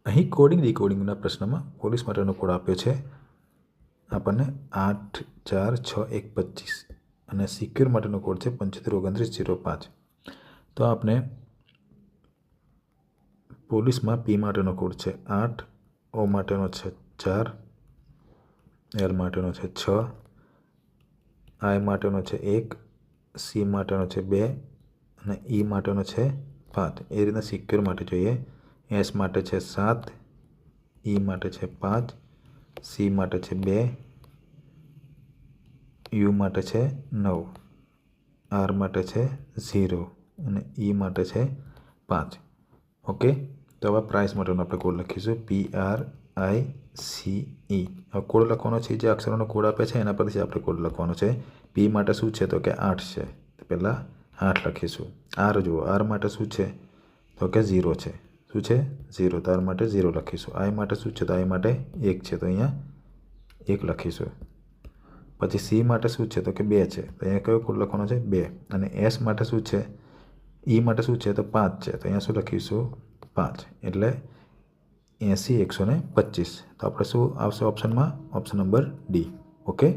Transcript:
અહીં કોડિંગ ડીકોડિંગના પ્રશ્નમાં પોલીસ માટેનો કોડ આપ્યો છે આપણને 846125 અને સિક્યોર માટેનો કોડ છે 752905. તો આપણે પોલીસમાં પી માટેનો કોડ છે 8, ઓ માટેનો છે 4, એલ માટેનો છે 6, આઈ માટેનો છે 1, સી માટેનો છે 2 અને ઈ માટેનો છે 5. એ રીતના સિક્યોર માટે જોઈએ. એસ માટે છે 7, ઈ માટે છે 5, સી માટે છે 2, યુ માટે છે 9, આર માટે છે 0 અને ઈ માટે છે 5. ઓકે, તો હવે પ્રાઇસ માટેનો આપણે કોડ લખીશું PRICE. હવે કોડ લખવાનો છે, જે અક્ષરોનો કોડ આપે છે એના પરથી આપણે કોડ લખવાનો છે. પી માટે શું છે તો કે 8 છે, તો પહેલાં 8 લખીશું. આર જુઓ, આર માટે શું છે તો કે 0 છે. શું છે? 0. તો આર માટે 0 લખીશું. આઈ માટે શું છે તો આઈ માટે 1 છે, તો અહીંયા 1 લખીશું. પછી સી માટે શું છે તો કે 2 છે, તો અહીંયા કયો કોડ લખવાનો છે 2. અને એસ માટે શું છે, ઈ માટે શું છે તો 5 છે, તો અહીંયા શું લખીશું 5. એટલે 80 125. તો આપણે શું આવશે ઓપ્શનમાં? Option number D. ઓકે.